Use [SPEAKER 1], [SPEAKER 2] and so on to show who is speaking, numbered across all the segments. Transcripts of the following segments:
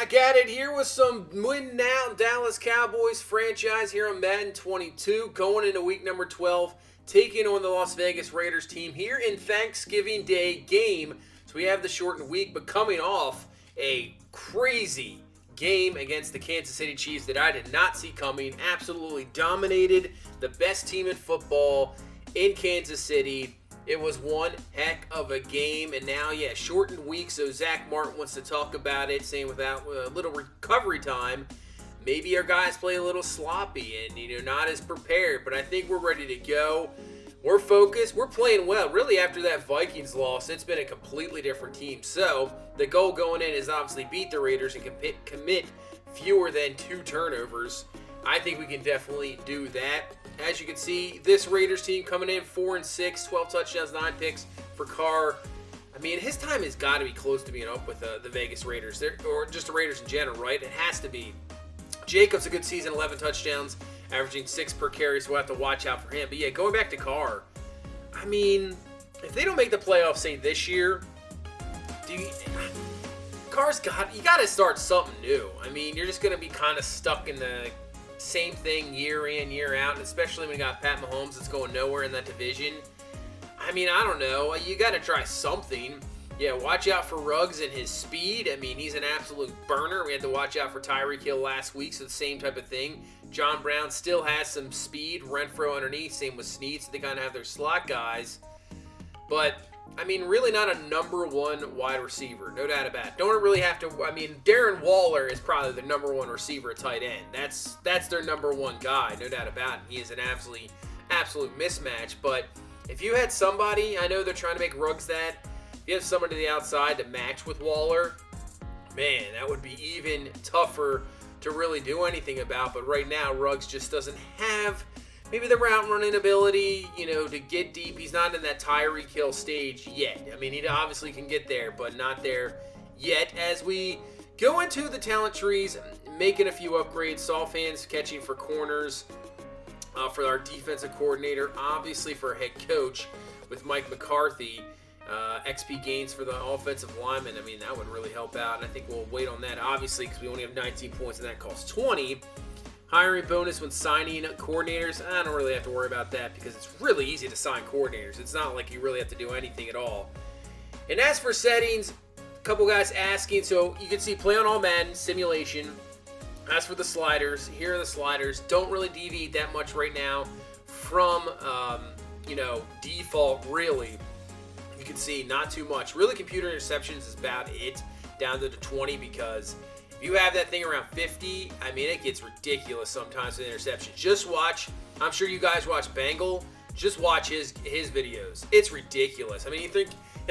[SPEAKER 1] back at it here with some win now Dallas Cowboys franchise here on Madden 22, going into week number 12, taking on the Las Vegas Raiders team here in Thanksgiving Day game. So we have the shortened week, but coming off a crazy game against the Kansas City Chiefs that I did not see coming. Absolutely dominated the best team in football in Kansas City. It was one heck of a game, and now, shortened week, so Zach Martin wants to talk about it, saying without a little recovery time, maybe our guys play a little sloppy and, not as prepared, but I think we're ready to go. We're focused. We're playing well. Really, after that Vikings loss, it's been a completely different team. So the goal going in is obviously beat the Raiders and commit fewer than 2 turnovers. I think we can definitely do that. As you can see, this Raiders team coming in 4-6, 12 touchdowns, 9 picks for Carr. I mean, his time has got to be close to being up with the Vegas Raiders, or just the Raiders in general, right? It has to be. Jacobs, a good season, 11 touchdowns, averaging 6 per carry, so we'll have to watch out for him. But going back to Carr, I mean, if they don't make the playoffs, say, this year, Carr's you got to start something new. I mean, you're just going to be kind of stuck in the same thing year in, year out, and especially when you got Pat Mahomes that's going nowhere in that division. I mean, I don't know. You got to try something. Watch out for Ruggs and his speed. I mean, he's an absolute burner. We had to watch out for Tyreek Hill last week, so the same type of thing. John Brown still has some speed. Renfro underneath, same with Snead, so they kind of have their slot guys. But, I mean, really not a number 1 wide receiver, no doubt about it. Don't really have to, I mean, Darren Waller is probably the number 1 receiver at tight end. That's their number 1 guy, no doubt about it. He is an absolute mismatch. But if you had somebody, I know they're trying to make Ruggs that, if you have somebody to the outside to match with Waller, man, that would be even tougher to really do anything about. But right now, Ruggs just doesn't have maybe the route running ability, to get deep. He's not in that Tyreek Hill stage yet. I mean, he obviously can get there, but not there yet. As we go into the talent trees, making a few upgrades, saw fans catching for corners for our defensive coordinator, obviously for a head coach with Mike McCarthy. XP gains for the offensive lineman. I mean, that would really help out, and I think we'll wait on that, obviously, because we only have 19 points, and that costs 20. Hiring bonus when signing coordinators, I don't really have to worry about that because it's really easy to sign coordinators. It's not like you really have to do anything at all. And as for settings, a couple guys asking, so you can see play on all Madden, simulation. As for the sliders, here are the sliders. Don't really deviate that much right now from, default, really. You can see not too much. Really, computer interceptions is about it, down to the 20, because if you have that thing around 50, I mean, it gets ridiculous sometimes with interceptions. Just watch. I'm sure you guys watch Bengal. Just watch his videos. It's ridiculous. I mean, I think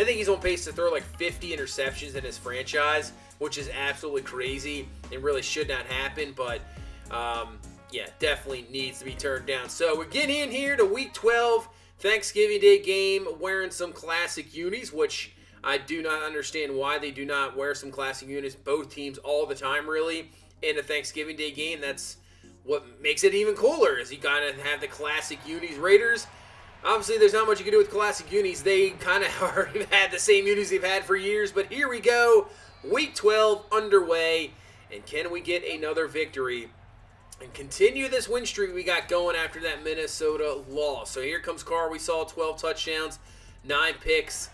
[SPEAKER 1] he's on pace to throw like 50 interceptions in his franchise, which is absolutely crazy and really should not happen. But, definitely needs to be turned down. So we're getting in here to Week 12, Thanksgiving Day game, wearing some classic unis, which I do not understand why they do not wear some classic unis, both teams, all the time, really, in a Thanksgiving Day game. That's what makes it even cooler, is you kind of have the classic unis. Raiders, obviously, there's not much you can do with classic unis. They kind of already had the same unis they've had for years, but here we go. Week 12 underway, and can we get another victory and continue this win streak we got going after that Minnesota loss? So here comes Carr. We saw 12 touchdowns, 9 picks.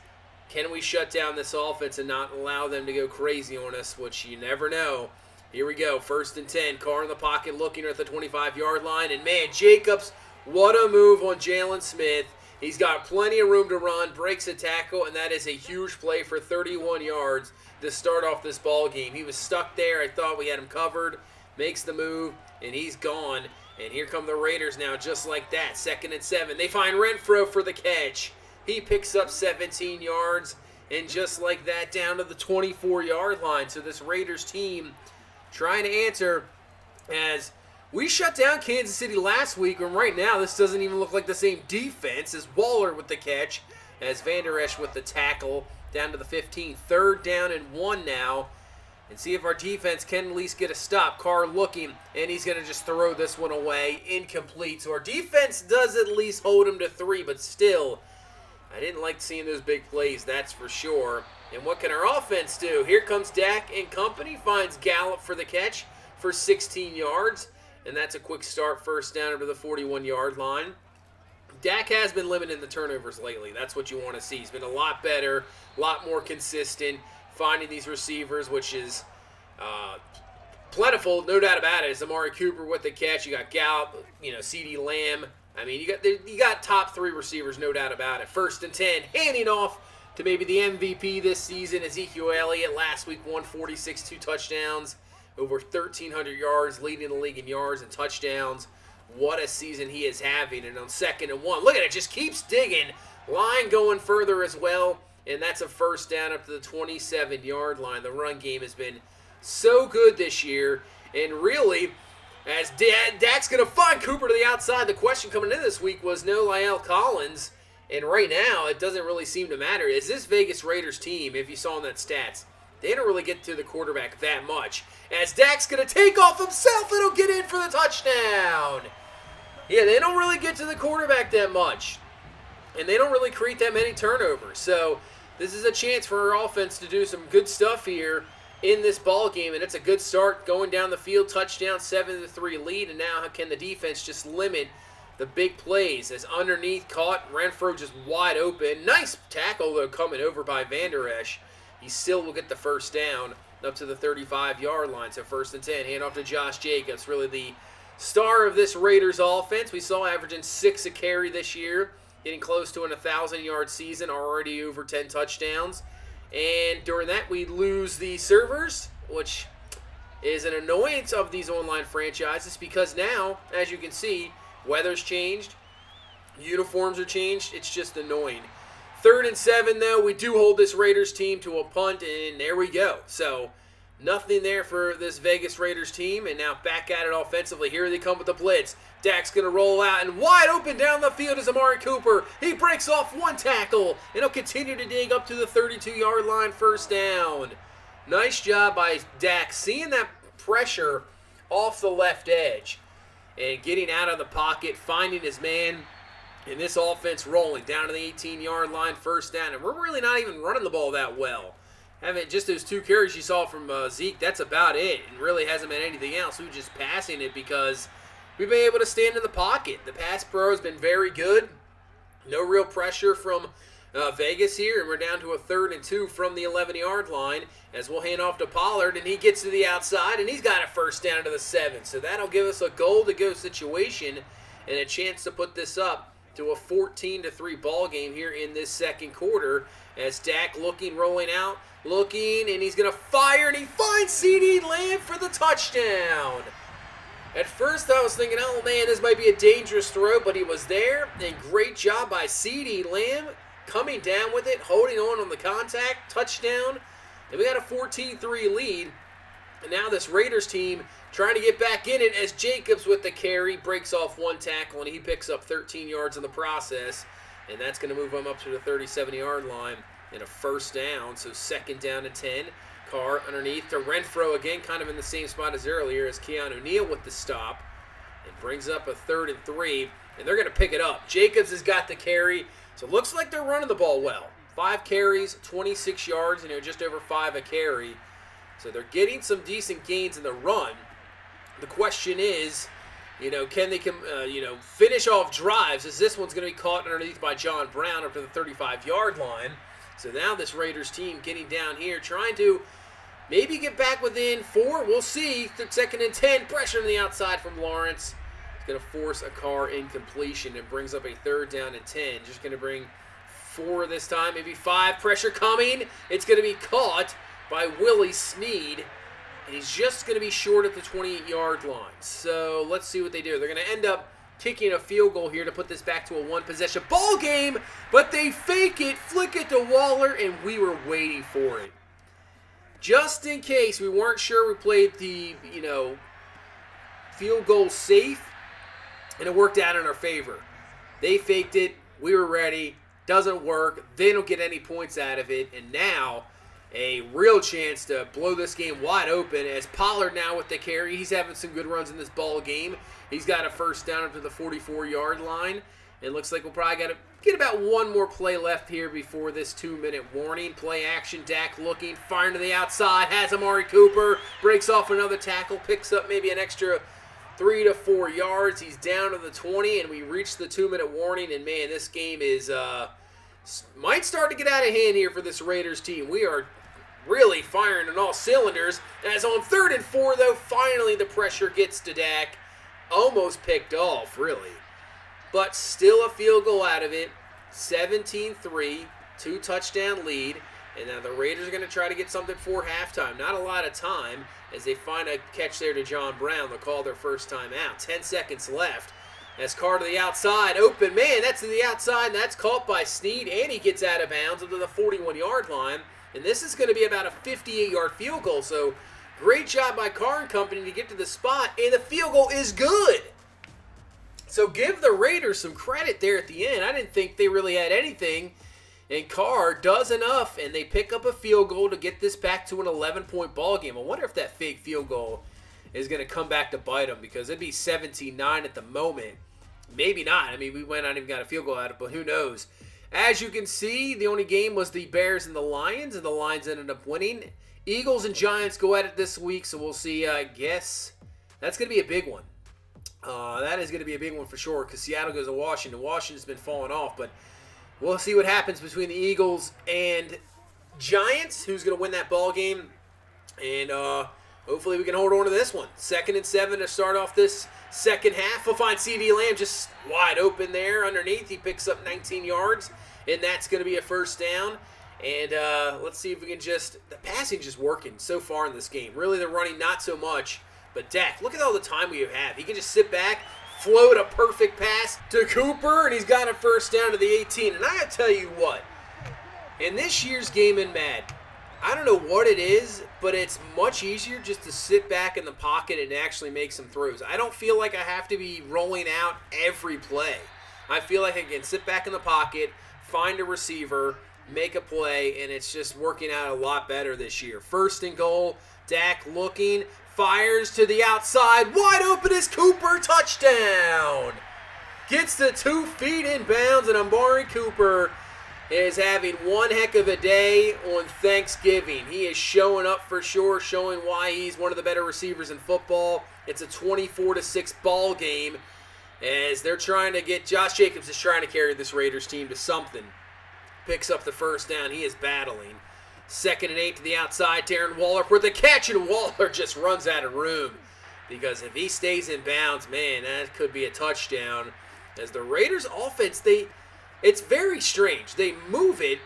[SPEAKER 1] Can we shut down this offense and not allow them to go crazy on us, which you never know. Here we go, 1st and 10. Carr in the pocket looking at the 25-yard line. And, man, Jacobs, what a move on Jalen Smith. He's got plenty of room to run, breaks a tackle, and that is a huge play for 31 yards to start off this ball game. He was stuck there. I thought we had him covered. Makes the move, and he's gone. And here come the Raiders now, just like that. 2nd and 7. They find Renfro for the catch. He picks up 17 yards, and just like that, down to the 24-yard line. So this Raiders team trying to answer, as we shut down Kansas City last week, and right now this doesn't even look like the same defense, as Waller with the catch, as Van Der Esch with the tackle, down to the 15. 3rd down and 1 now. And see if our defense can at least get a stop. Carr looking, and he's going to just throw this one away. Incomplete. So our defense does at least hold him to 3, but still, I didn't like seeing those big plays, that's for sure. And what can our offense do? Here comes Dak and company, finds Gallup for the catch for 16 yards. And that's a quick start, first down to the 41-yard line. Dak has been limiting the turnovers lately. That's what you want to see. He's been a lot better, a lot more consistent, finding these receivers, which is plentiful, no doubt about it. It's Amari Cooper with the catch. You got Gallup, CeeDee Lamb. I mean, you got top 3 receivers, no doubt about it. First and 10, handing off to maybe the MVP this season, Ezekiel Elliott. Last week, 146, 2 touchdowns, over 1,300 yards, leading the league in yards and touchdowns. What a season he is having. And on 2nd and 1, look at it, just keeps digging. Line going further as well, and that's a first down up to the 27-yard line. The run game has been so good this year, and really, as Dak's going to find Cooper to the outside, the question coming in this week was no La'el Collins, and right now it doesn't really seem to matter. Is this Vegas Raiders team, if you saw in that stats, they don't really get to the quarterback that much. As Dak's going to take off himself, it'll get in for the touchdown. Yeah, they don't really get to the quarterback that much, and they don't really create that many turnovers. So this is a chance for our offense to do some good stuff here in this ball game, and it's a good start going down the field. Touchdown, 7-3 lead, and now can the defense just limit the big plays as underneath caught, Renfro just wide open. Nice tackle, though, coming over by Van Der Esch. He still will get the first down up to the 35-yard line. So first and 10, hand off to Josh Jacobs, really the star of this Raiders offense. We saw averaging 6 a carry this year, getting close to an 1,000-yard season, already over 10 touchdowns. And during that, we lose the servers, which is an annoyance of these online franchises because now, as you can see, weather's changed, uniforms are changed. It's just annoying. 3rd and 7, though, we do hold this Raiders team to a punt, and there we go. So nothing there for this Vegas Raiders team, and now back at it offensively. Here they come with the blitz. Dak's going to roll out, and wide open down the field is Amari Cooper. He breaks off 1 tackle, and he'll continue to dig up to the 32-yard line, first down. Nice job by Dak, seeing that pressure off the left edge and getting out of the pocket, finding his man, and this offense rolling down to the 18-yard line, first down. And we're really not even running the ball that well. Having just those 2 carries you saw from Zeke, that's about it. And really hasn't been anything else. We're just passing it because we've been able to stand in the pocket. The pass pro has been very good. No real pressure from Vegas here, and we're down to a 3rd and 2 from the 11-yard line as we'll hand off to Pollard, and he gets to the outside, and he's got a first down to the 7. So that'll give us a goal-to-go situation and a chance to put this up to a 14-3 ball game here in this second quarter as Dak looking, rolling out, looking, and he's going to fire, and he finds CeeDee Lamb for the touchdown. At first, I was thinking, oh, man, this might be a dangerous throw, but he was there, and great job by CeeDee Lamb coming down with it, holding on the contact, touchdown, and we got a 14-3 lead. And now this Raiders team trying to get back in it as Jacobs with the carry breaks off 1 tackle, and he picks up 13 yards in the process, and that's going to move him up to the 37-yard line and a first down. So 2nd down and 10. Carr underneath to Renfro again, kind of in the same spot as earlier, as Keanu Neal with the stop, and brings up a 3rd and 3, and they're going to pick it up. Jacobs has got the carry, so it looks like they're running the ball well. 5 carries, 26 yards, just over 5 a carry. So they're getting some decent gains in the run. The question is, can they finish off drives, as this one's going to be caught underneath by John Brown up to the 35-yard line. So now this Raiders team getting down here, trying to maybe get back within 4. We'll see. 2nd and 10, pressure on the outside from Lawrence. It's going to force a Carr incompletion and brings up a 3rd down and 10. Just going to bring 4 this time, maybe 5. Pressure coming. It's going to be caught by Willie Snead, and he's just going to be short at the 28-yard line. So let's see what they do. They're going to end up kicking a field goal here to put this back to a 1-possession ball game, but they fake it, flick it to Waller, and we were waiting for it. Just in case we weren't sure, we played the, field goal safe, and it worked out in our favor. They faked it. We were ready. Doesn't work. They don't get any points out of it, and now a real chance to blow this game wide open as Pollard now with the carry. He's having some good runs in this ball game. He's got a first down up to the 44-yard line, It looks like we'll probably got to get about one more play left here before this 2-minute warning. Play action, Dak looking, firing to the outside, has Amari Cooper, breaks off another tackle, picks up maybe an extra 3 to 4 yards. He's down to the 20, and we reach the 2-minute warning, and man, this game is might start to get out of hand here for this Raiders team. We are really firing on all cylinders, as on 3rd and 4, though, finally the pressure gets to Dak. Almost picked off, really. But still a field goal out of it. 17-3, 2-touchdown lead. And now the Raiders are going to try to get something for halftime. Not a lot of time as they find a catch there to John Brown. They'll call their first time out. 10 seconds left. As Carr to the outside. Open man. That's to the outside. And that's caught by Snead. And he gets out of bounds into the 41-yard line. And this is going to be about a 58-yard field goal. So great job by Carr and company to get to the spot. And the field goal is good. So give the Raiders some credit there at the end. I didn't think they really had anything. And Carr does enough, and they pick up a field goal to get this back to an 11-point ball game. I wonder if that fake field goal is going to come back to bite them, because it'd be 17-9 at the moment. Maybe not. I mean, we went on and got a field goal out of it, but who knows? As you can see, the only game was the Bears and the Lions ended up winning. Eagles and Giants go at it this week, so we'll see. I guess that's going to be a big one. That is going to be a big one for sure, because Seattle goes to Washington. Washington's been falling off, but we'll see what happens between the Eagles and Giants, who's going to win that ball game. And hopefully we can hold on to this one. 2nd and 7 to start off this second half. We'll find CeeDee Lamb just wide open there underneath. He picks up 19 yards, and that's going to be a first down. And let's see if we can just – the passing just working so far in this game. Really, the running not so much. But Dak, look at all the time we have. He can just sit back, float a perfect pass to Cooper, and he's got a first down to the 18. And I gotta tell you what, in this year's game in Madden, I don't know what it is, but it's much easier just to sit back in the pocket and actually make some throws. I don't feel like I have to be rolling out every play. I feel like I can sit back in the pocket, find a receiver, make a play, and it's just working out a lot better this year. 1st and goal, Dak looking, fires to the outside. Wide open is Cooper. Touchdown. Gets the 2 feet in bounds, and Amari Cooper is having one heck of a day on Thanksgiving. He is showing up for sure, showing why he's one of the better receivers in football. It's a 24-6 ball game as they're trying to get – Josh Jacobs is trying to carry this Raiders team to something. Picks up the first down. He is battling. 2nd and 8 to the outside. Darren Waller for the catch, and Waller just runs out of room. Because if he stays in bounds, man, that could be a touchdown. As the Raiders' offense, it's very strange. They move it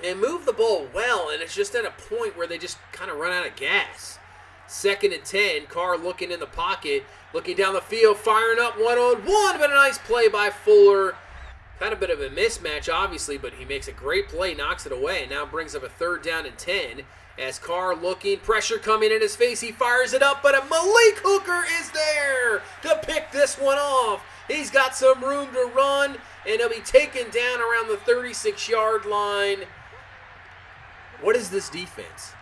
[SPEAKER 1] and move the ball well, and it's just at a point where they just kind of run out of gas. 2nd and 10, Carr looking in the pocket, looking down the field, firing up one-on-one, but a nice play by Fuller. Kind of a bit of a mismatch, obviously, but he makes a great play, knocks it away, and now brings up a 3rd down and 10. As Carr looking, pressure coming in his face, he fires it up, but a Malik Hooker is there to pick this one off. He's got some room to run, and he'll be taken down around the 36-yard line. What is this defense?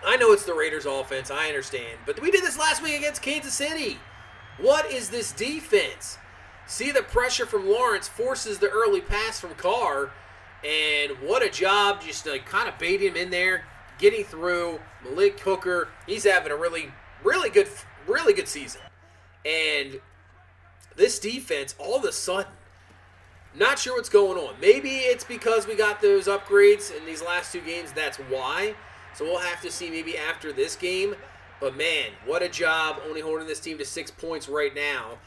[SPEAKER 1] I know it's the Raiders' offense, I understand, but we did this last week against Kansas City. What is this defense? See the pressure from Lawrence, forces the early pass from Carr, and what a job just to kind of bait him in there, getting through. Malik Hooker, he's having a really good season. And this defense, all of a sudden, not sure what's going on. Maybe it's because we got those upgrades in these last 2 games, that's why. So we'll have to see maybe after this game. But man, what a job only holding this team to 6 points right now.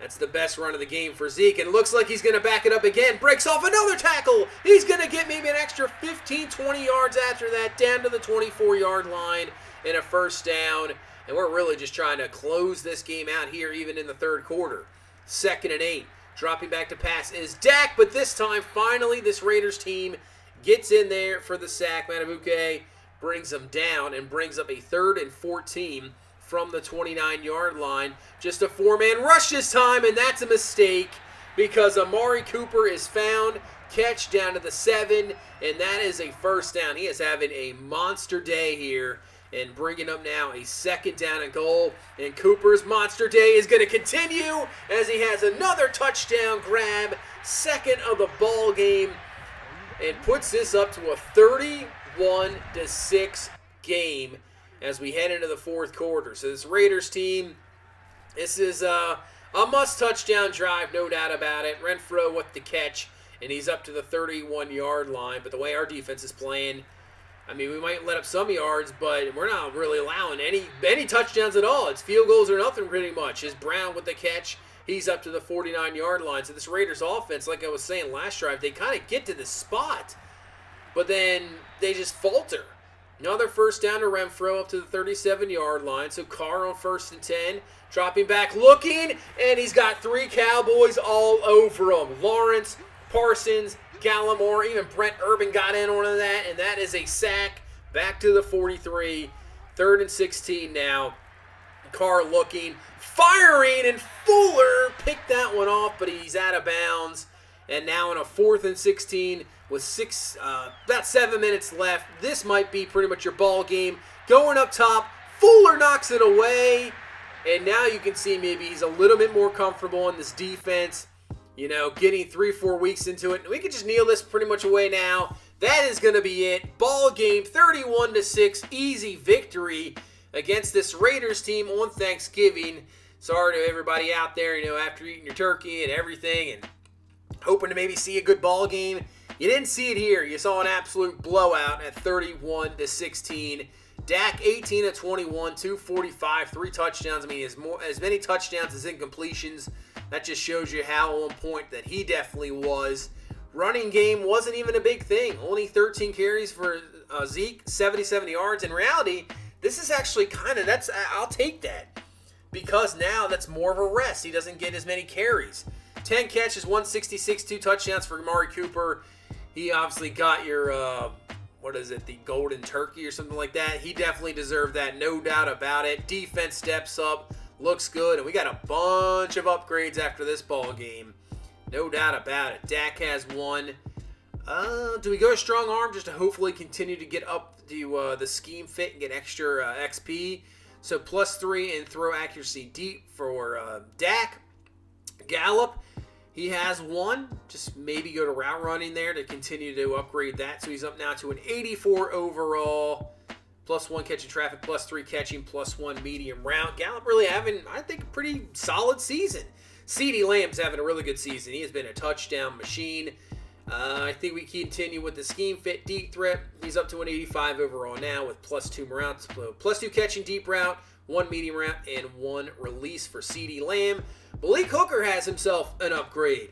[SPEAKER 1] That's the best run of the game for Zeke. And it looks like he's going to back it up again. Breaks off another tackle. He's going to get maybe an extra 15, 20 yards after that, down to the 24-yard line and a first down. And we're really just trying to close this game out here even in the 3rd quarter. 2nd and 8. Dropping back to pass is Dak. But this time, finally, this Raiders team gets in there for the sack. Matabuke brings them down and brings up a 3rd and 14 from the 29-yard line. Just a 4-man rush this time, and that's a mistake because Amari Cooper is found. Catch down to the 7, and that is a first down. He is having a monster day here And bringing up now a 2nd down and goal. And Cooper's monster day is going to continue as he has another touchdown grab. 2nd of the ball game. And puts this up to a 31-6 game as we head into the 4th quarter. So this Raiders team, this is a must touchdown drive, no doubt about it. Renfro with the catch, and he's up to the 31-yard line. But the way our defense is playing, I mean, we might let up some yards, but we're not really allowing any touchdowns at all. It's field goals or nothing pretty much. Is Brown with the catch. He's up to the 49-yard line. So this Raiders offense, like I was saying last drive, they kind of get to this spot, but then they just falter. Another 1st down to Renfro up to the 37-yard line. So Carr on 1st and 10. Dropping back, looking, and he's got 3 Cowboys all over him. Lawrence, Parsons, Gallimore, even Brent Urban got in on that, and that is a sack. Back to the 43. 3rd and 16 now. Carr looking, firing, and Fuller picked that one off, but he's out of bounds. And now in a 4th and 16 with about 7 minutes left. This might be pretty much your ball game. Going up top, Fuller knocks it away. And now you can see maybe he's a little bit more comfortable in this defense. You know, getting 3-4 weeks into it. And we can just kneel this pretty much away now. That is going to be it. Ball game, 31-6. Easy victory against this Raiders team on Thanksgiving. Sorry to everybody out there, you know, after eating your turkey and everything and hoping to maybe see a good ball game. You didn't see it here. You saw an absolute blowout at 31-16. Dak 18 of 21, 245, 3 touchdowns. I mean, as many touchdowns as incompletions. That just shows you how on point that he definitely was. Running game wasn't even a big thing. Only 13 carries for Zeke, 77 yards. In reality, this is actually I'll take that. Because now that's more of a rest. He doesn't get as many carries. 10 catches, 166, 2 touchdowns for Amari Cooper. He obviously got your, the golden turkey or something like that. He definitely deserved that, no doubt about it. Defense steps up, looks good, and we got a bunch of upgrades after this ball game. No doubt about it. Dak has one. Do we go strong arm just to hopefully continue to get up to the scheme fit and get extra XP? So +3 and throw accuracy deep for Dak. Gallup, he has one. Just maybe go to route running there to continue to upgrade that. So he's up now to an 84 overall. +1 catching traffic, +3 catching, +1 medium route. Gallup really having, I think, a pretty solid season. CeeDee Lamb's having a really good season. He has been a touchdown machine. I think we continue with the scheme fit deep threat. He's up to an 85 overall now with +2 routes, +2 catching deep route, 1 medium route, and 1 release for CeeDee Lamb. Malik Hooker has himself an upgrade.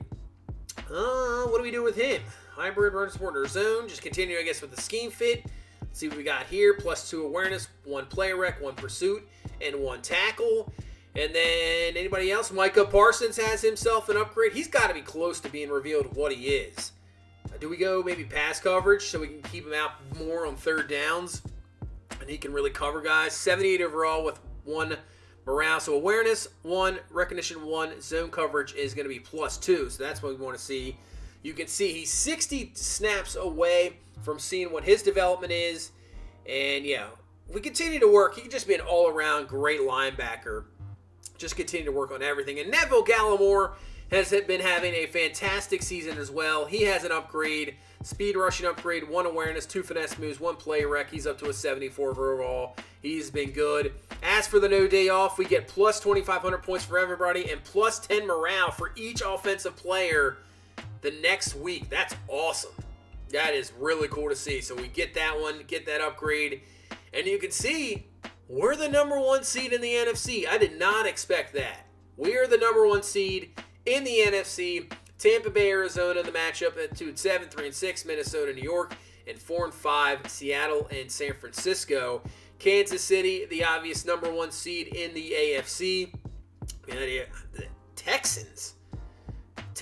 [SPEAKER 1] What do we do with him? Hybrid, run support, or zone. Just continue, I guess, with the scheme fit. Let's see what we got here. +2 awareness, 1 play rec, 1 pursuit, and 1 tackle. And then anybody else? Micah Parsons has himself an upgrade. He's got to be close to being revealed what he is. Do we go maybe pass coverage so we can keep him out more on 3rd downs? And he can really cover guys. 78 overall with 1 morale. So awareness, 1, recognition, 1, zone coverage is going to be +2. So that's what we want to see. You can see he's 60 snaps away from seeing what his development is. And yeah, we continue to work. He can just be an all-around great linebacker. Just continue to work on everything. And Neville Gallimore has been having a fantastic season as well. He has an upgrade, speed rushing upgrade, 1 awareness, 2 finesse moves, 1 play rec. He's up to a 74 overall. He's been good. As for the no day off, we get +2,500 points for everybody and +10 morale for each offensive player the next week. That's awesome. That is really cool to see. So we get that one, get that upgrade. And you can see we're the number 1 seed in the NFC. I did not expect that. We are the number 1 seed in the NFC. Tampa Bay, Arizona, the matchup at 2-7, 3-6, Minnesota, New York, and 4-5, Seattle and San Francisco. Kansas City, the obvious number 1 seed in the AFC. The Texans.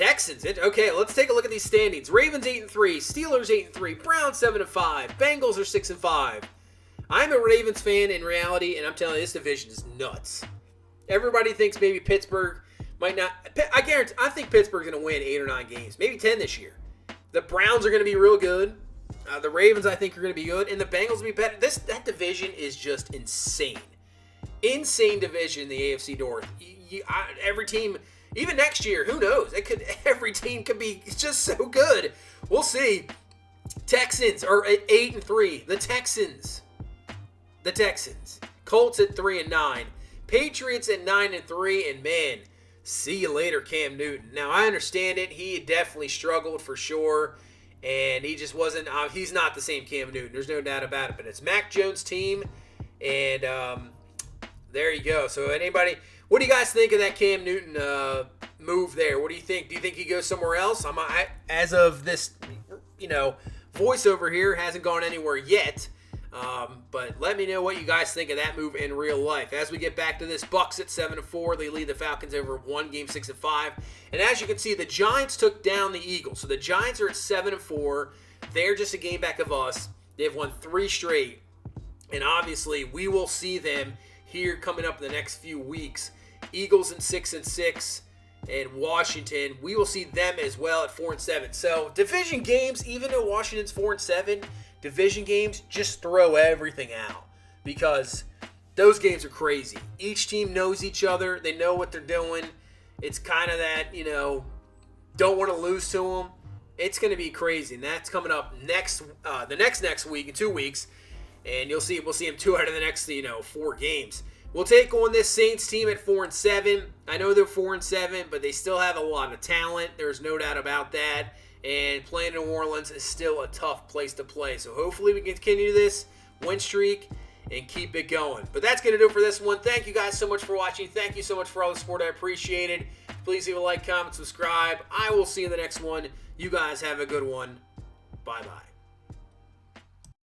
[SPEAKER 1] Okay, let's take a look at these standings. Ravens 8-3, Steelers 8-3, Browns 7-5, Bengals are 6-5. I'm a Ravens fan in reality, and I'm telling you, this division is nuts. Everybody thinks maybe Pittsburgh might not. I think Pittsburgh's going to win 8 or 9 games, maybe 10 this year. The Browns are going to be real good. The Ravens, I think, are going to be good, and the Bengals will be better. That division is just insane. Insane division in the AFC North. Every team, even next year, who knows? Every team could be just so good. We'll see. Texans are at 8-3. The Texans. Colts at 3-9. Patriots at 9-3, and man, see you later, Cam Newton. Now I understand it. He definitely struggled for sure, and he just wasn't. He's not the same Cam Newton. There's no doubt about it. But it's Mac Jones' team, and there you go. So anybody, what do you guys think of that Cam Newton move there? What do you think? Do you think he goes somewhere else? As of this, voiceover here hasn't gone anywhere yet. But let me know what you guys think of that move in real life. As we get back to this, Bucks at 7-4. They lead the Falcons over one game, 6-5. And as you can see, the Giants took down the Eagles. So the Giants are at 7-4. They're just a game back of us. They've won 3 straight. And obviously, we will see them here coming up in the next few weeks. Eagles at 6-6. And Washington, we will see them as well at 4-7. So division games, even though Washington's 4-7, division games, just throw everything out because those games are crazy. Each team knows each other. They know what they're doing. It's kind of that, don't want to lose to them. It's going to be crazy, and that's coming up the next week in 2 weeks, and we'll see them 2 out of the next 4 games. We'll take on this Saints team at 4-7. I know they're 4-7, but they still have a lot of talent. There's no doubt about that. And playing in New Orleans is still a tough place to play. So hopefully we can continue this win streak and keep it going. But that's going to do it for this one. Thank you guys so much for watching. Thank you so much for all the support. I appreciate it. Please leave a like, comment, subscribe. I will see you in the next one. You guys have a good one. Bye-bye.